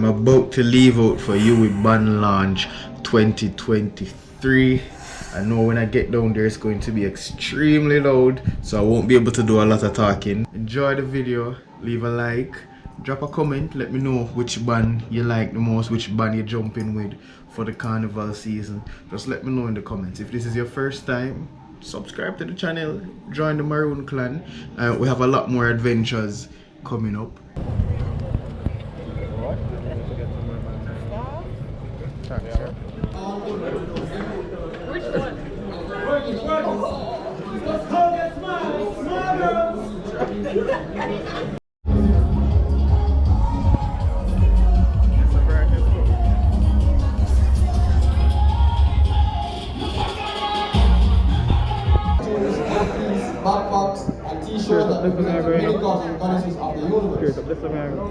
I'm about to leave out for UWI Band Launch 2023. I know when I get down there it's going to be extremely loud, so I won't be able to do a lot of talking. Enjoy the video, leave a like, drop a comment, let me know which band you like the most, which band you're jumping with for the carnival season. Just let me know in the comments. If this is your first time, subscribe to the channel, join the Maroon clan. We have a lot more adventures coming up. Backpage and t-shirt that represent the many gods and goddesses of the universe.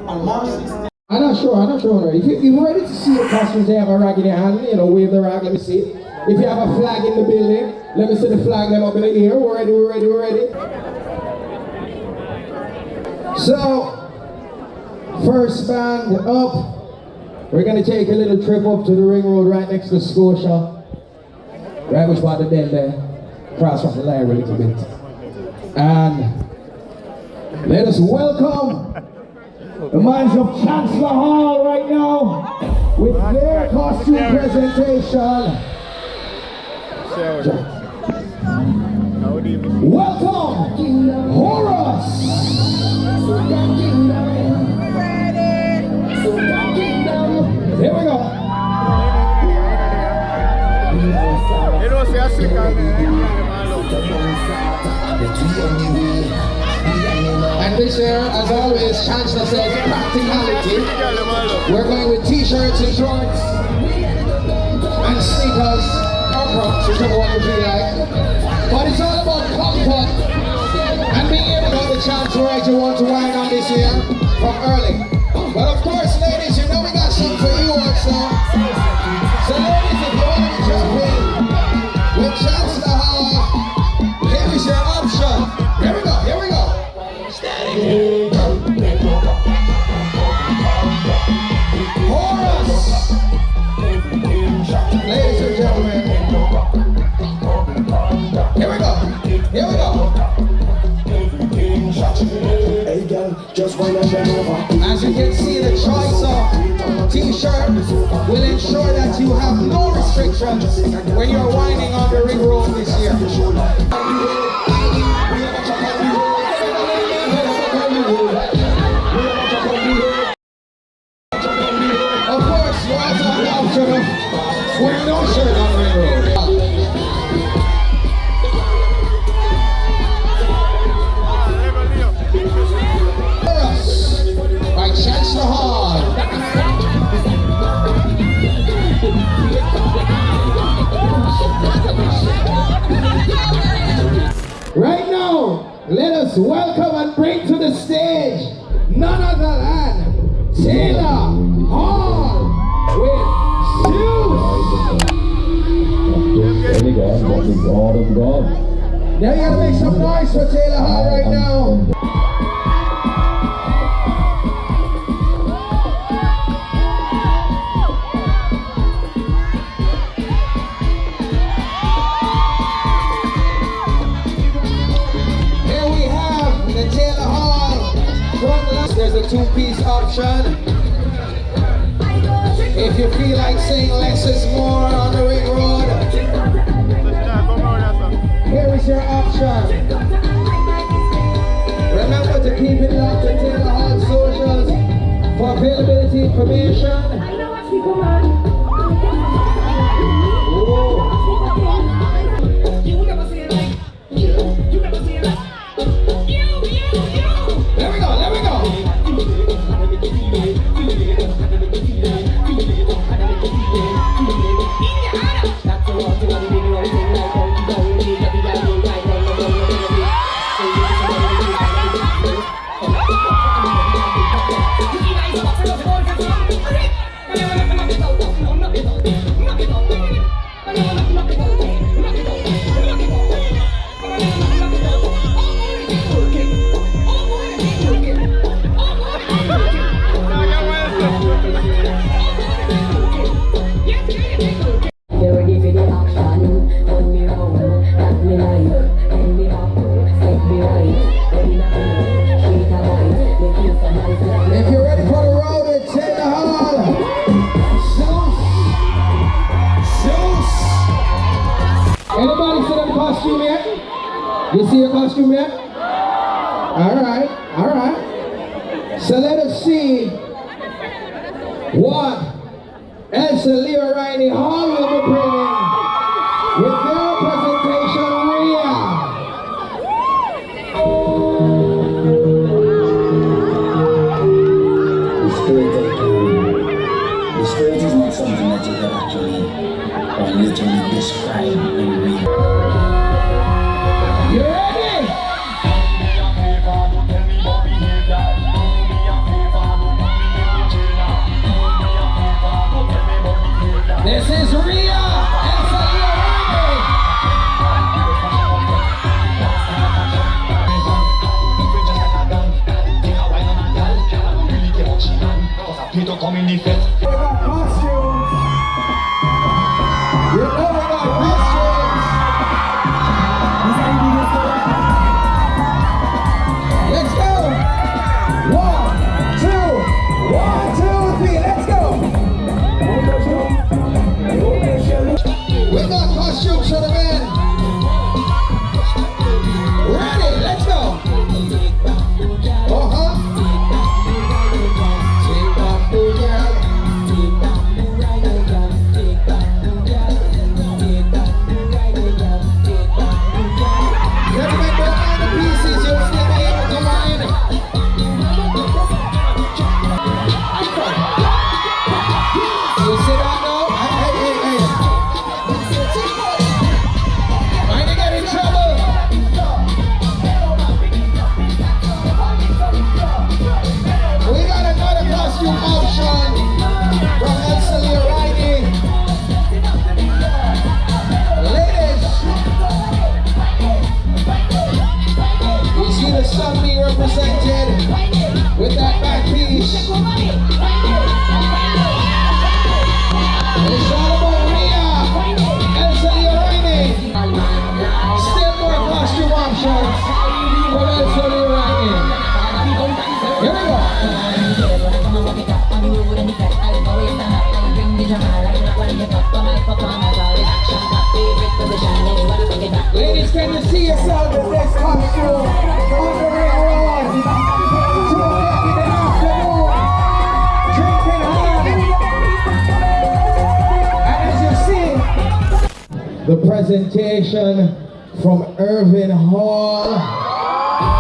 On March 16th. I'm not sure. If you're ready to see the costumes, they have a rag in your hand, you know, wave the rag, let me see it. If you have a flag in the building, let me see the flag them up in the air. We're ready. So, first band up, we're gonna take a little trip up to the ring road right next to Scotia. Right which part of the den there, cross from the line a little bit. And let us welcome the minds of Chancellor Hall right now with their costume presentation. Welcome, Horus! Here we go. And this year, as always, Chancellor says practicality. We're going with t-shirts and shorts and sneakers or crocs, whichever one you feel like. But it's all about comfort and being able to have the chance to write you want to wine on this year from early. But of course, ladies, you know we got something for you also. So ladies, if you want to jump in with Chancellor Hall, here is your option. Here we go. Horus! Ladies and gentlemen, here we go. As you can see, the choice of t-shirt will ensure that you have no restrictions when you're whining on the ring road this year. Of course, you also have the option of wearing no shirt on the ring road. By Chancellor Hall. Right now, let us welcome and bring to the stage none other than Taylor Hall with Shoes. Now you gotta make some noise for Taylor Hall right now. There's a two-piece option. If you feel like saying less is more on the ring road, here is your option. Remember to keep it locked to Taylor Hall socials for availability information. costume yet? Alright, alright. So let us see what Elsa Leo Riley Hall will be bringing with their presentation, Rhea. The spirit is not something that you can actually or literally describe and read. You ready? This is Rhea and People come in the fest. we got costumes. You know we got costumes. Let's go. 1, 2, 1, 2, 3. Let's go. We got costumes for the men. Ready? Let's go. Represented with that back piece. It's all about Rhea and Riley. Still more costume options for Riley. Here we go. Ladies, can you see yourself in this costume? The presentation from Irving Hall.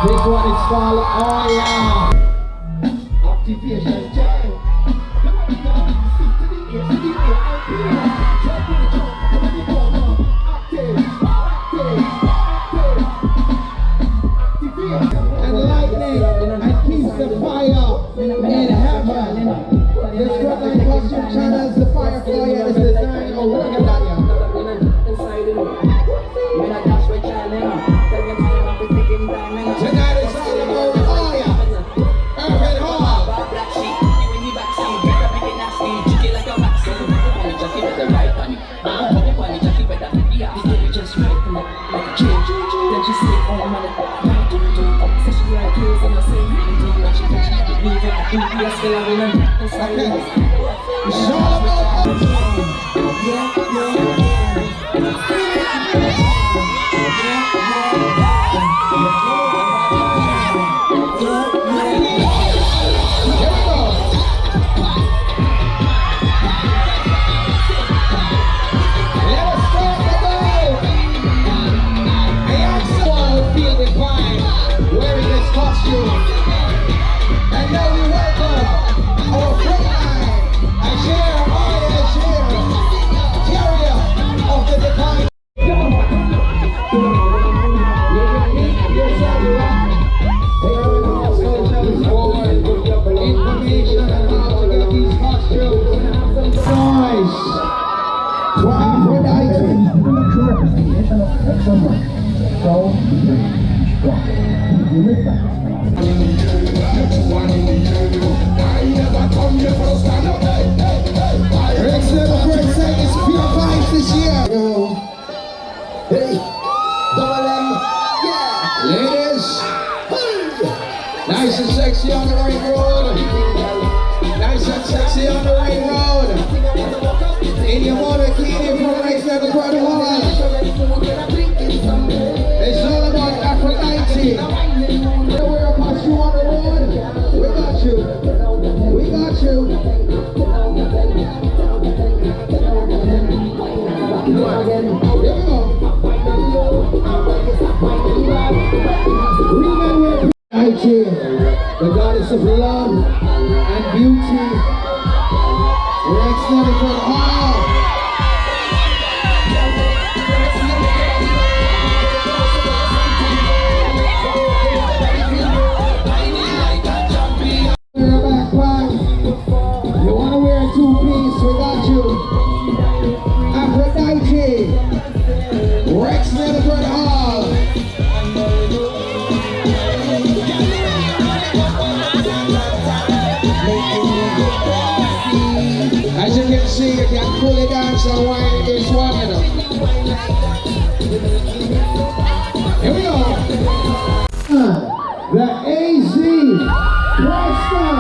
This one is called Oh Yeah. Activation time. And lightning and keeps the fire in heaven. This frontline costume channels the firefly and is designed or working on you. Tonight is all about fire. Irving Hall. It's all Nice and sexy on the ring road. Nice and sexy on the ring road. In your motor bikini from right there to Carnival. It's all about Aphrodite. Aphrodite, the goddess of love and beauty. We're extended for all. You wanna wear a two-piece? We got you. Aphrodite, Rex Netherford Hall. As you can see, you can fully dance and wine in this one, you know. Here we go. The AZ Preston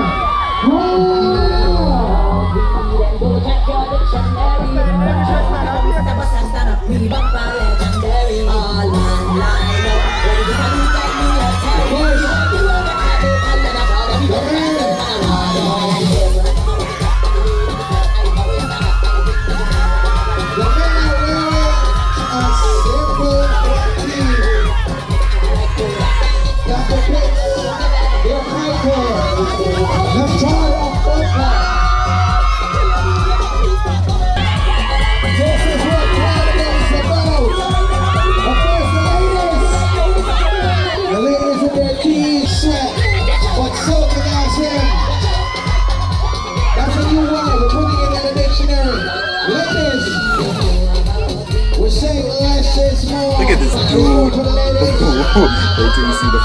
Look at this dude. Wait till you see the.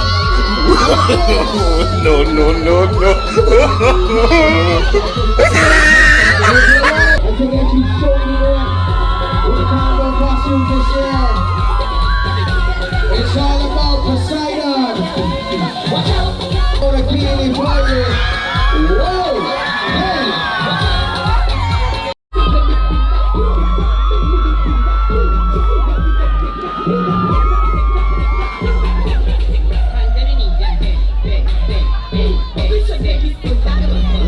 No. It's all about Poseidon. The Keely Fire. Whoa! Hey!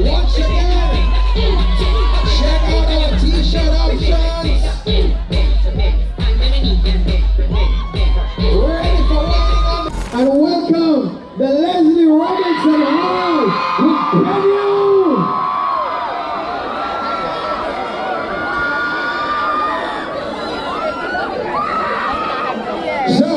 Once again, check out our t-shirt options. Ready for waiting on the... And welcome the Leslie Robinson Hall with Premium. So,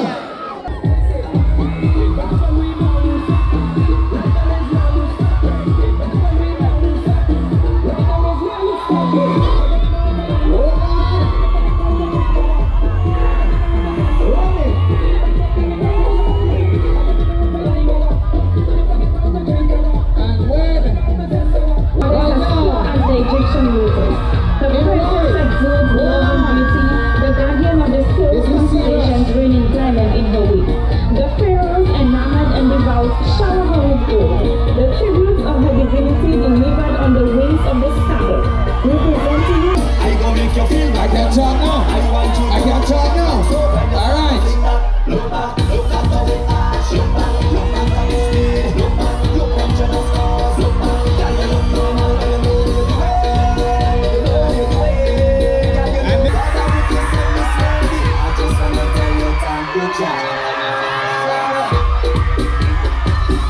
I can talk now. All right.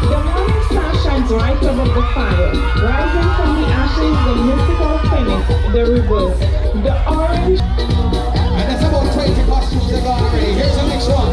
The morning star shines right above the fire, rising from the ashes, the mystical phoenix, the rebirth, the orange. And that's about 20 costumes they got already. Here's the next one.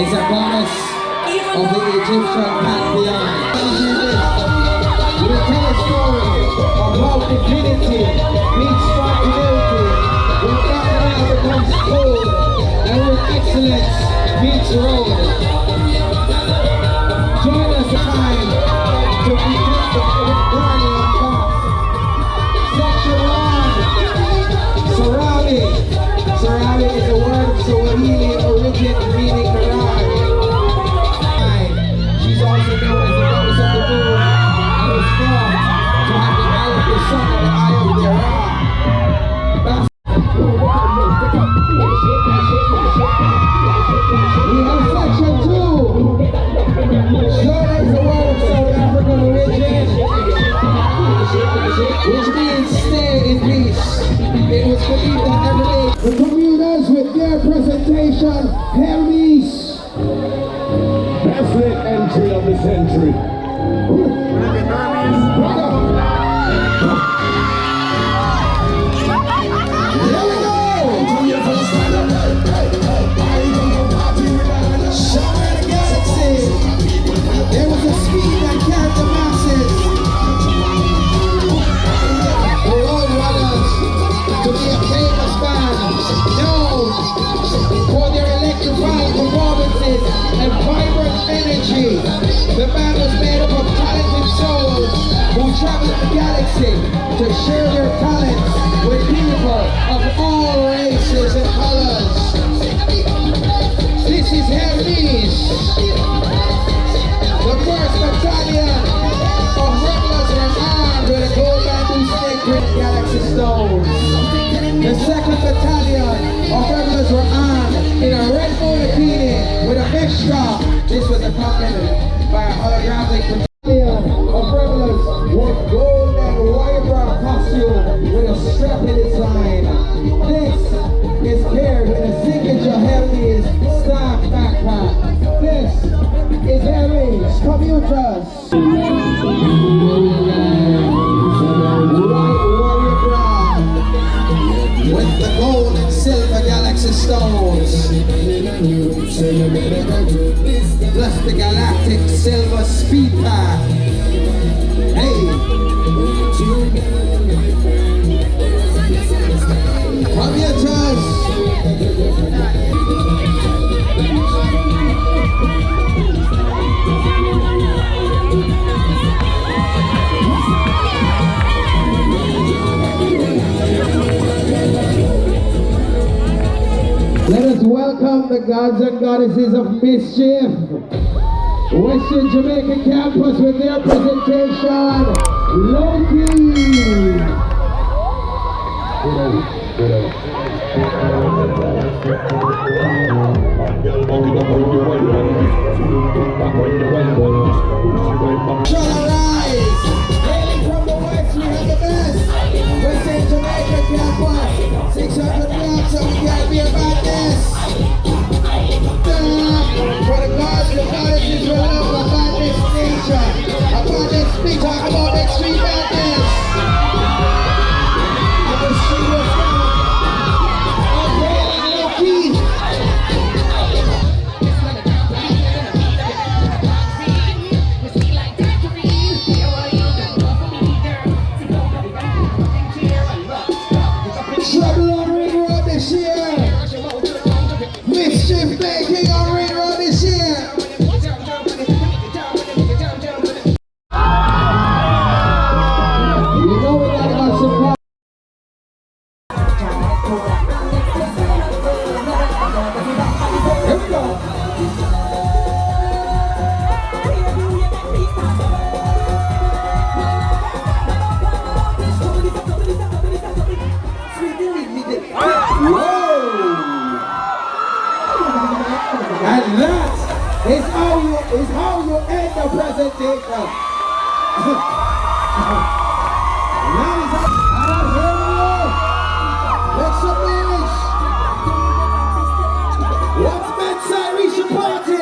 is a goddess of the Egyptian pantheon. We tell a story of how divinity meets spontaneity, when Babylon becomes cold, and when excellence meets road. Join us a time to protect the guardian of God. Section 1, surrounding. Surrounding is a word of Swahili origin meaning mirage. She's also known as the goddess of the moon and was thought to have the eye of the sun and the eye of the Ra. We have section 2. Soca is a word of South African origin, which means stay in peace. It was believed that every day the commuters with their presentation, Hermes. Best lit entry of the century. Here we go! Somewhere in the galaxy, there was a speed that carried the masses. The road runners to be a famous band, known for their electrifying performances and vibrant energy. The band was made up of talented souls who traveled the galaxy to share their talents with people of all races and colors. This is Hermes, the first battalion of rebels were armed with a gold bamboo snake with galaxy stones. The second battalion of rebels were armed in a red bikini with a mesh strap. This was accompanied by a holographic battalion of rebels with gold and wire costume with a strappy design. This is paired with a signature Hermes staff backpack. This is Hermes commuters. White warrior ground with the gold and silver galaxy stones, plus the galactic silver speed pack. Hey, commuters. Let us welcome the gods and goddesses of mischief. Western Jamaica campus with their presentation, Loki. Shall arise. Hailing from the west, we have the best. Western Jamaica campus, 600 blocks, so we can't be about this. For the gods, the goddesses will love about this nature, about this speak, talk about that street madness. And the street was down. Okay, Loki. Trouble on Ring Road this year. Mischief making on Ring Road this year. You know we gotta have some fun. Here we go. And that is how you end the presentation. Ladies and gentlemen, make some noise. What's meant to reach the party?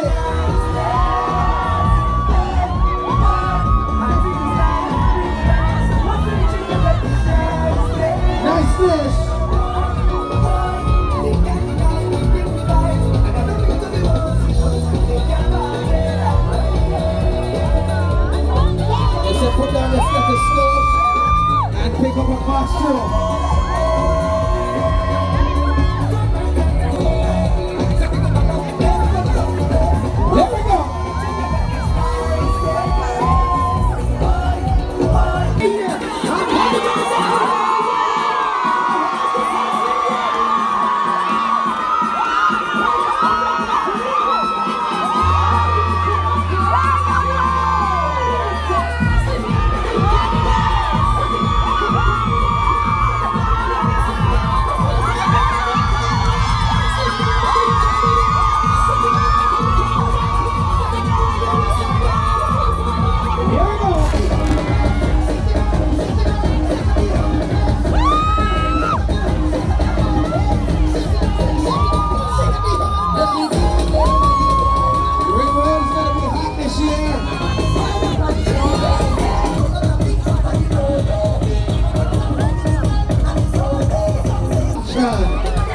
Niceness. March 2.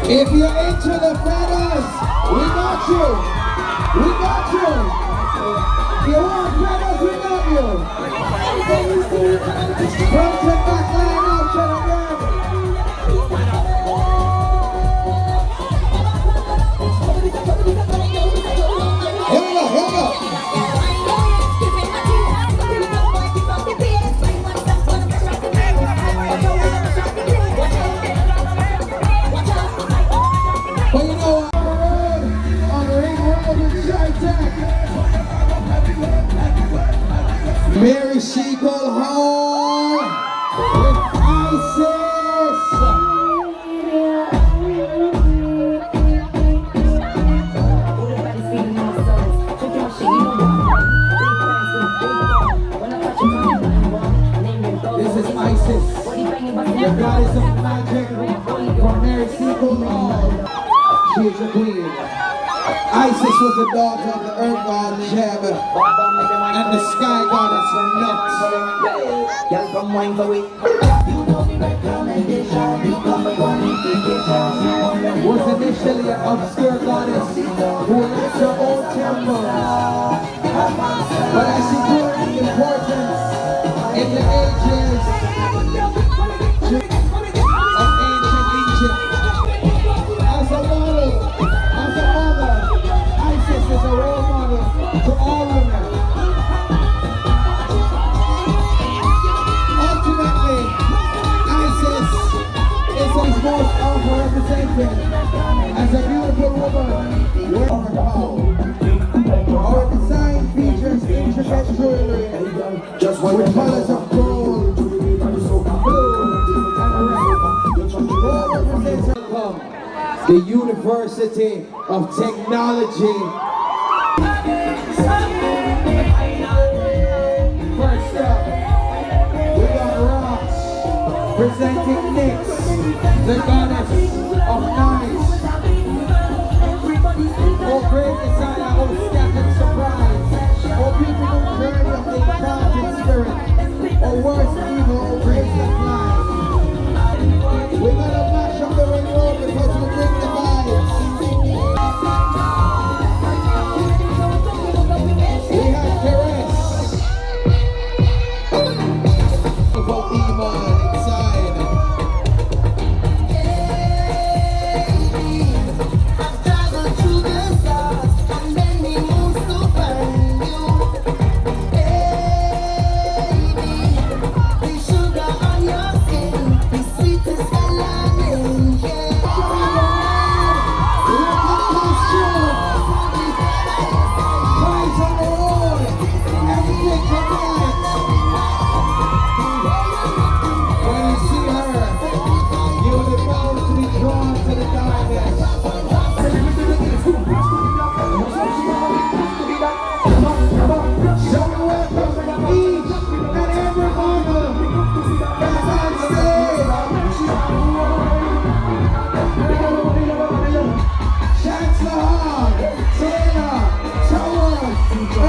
If you're into the feathers, we got you. We got you. If you want feathers, we got you. Front and back line up, children. Here we go, here we go. But you know what? On the ring road with Chi-Tech. Mary she go home with ISIS. This is ISIS, the goddess of magic from Mary she go home. She is the queen. Isis was the daughter of the earth god Jeb and the sky goddess Nut. Was initially an obscure goddess who lived her own temple. But as she grew in importance in the ages of ancient Egypt, as a model, as a mother, Isis is a role model to all women. Ultimately, Isis is most often represented as a beautiful woman with her power. Our design features intricate jewelry with colors of gold, blue, and red. Gold represents the University of Technology. First up, we got Rocks presenting Nyx, the goddess of night. Oh, great designer, oh, scattered surprise. Oh, people who journey of the enchanted spirit. Oh, worst evil, oh, grace and life. We're gonna mash up the ring road because we bring the vibes. We have Caress. About Iman inside. I've traveled through the stars and many moons to find you. Baby, the sugar on your skin, the sweetest melanin, yeah. Price on the road. Everything tonight. When you see her, you will be bound to be drawn to the darkness. So we welcome each and every model that's on stage. Chancellor Hall, Taylor, Towers,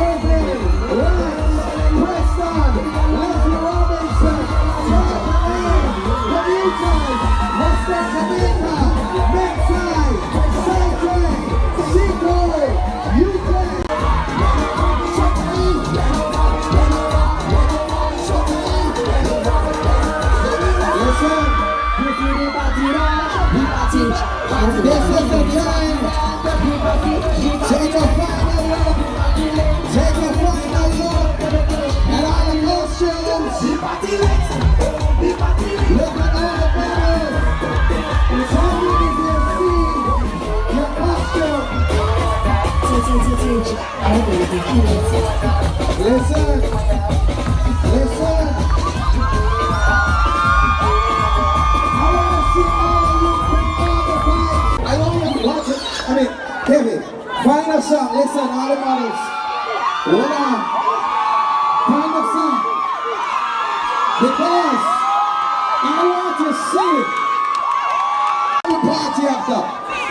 Irving, Rice, Preston, Leslie Robinson, Todd Lane, Commuters, Western Jamaica, Lakeside, Southway, Chico, UWI. Yes, sir. This is the time. Take a final look. Take a final look at all the costumes. Look at all the banners. Tell me if you see your costume. Listen. Listen. Kevin, find a song. Listen, all the models. Hold on. Find a song. Because I want to see it. The party after.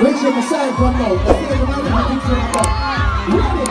Which you decide from now. Let's get the money from the ready.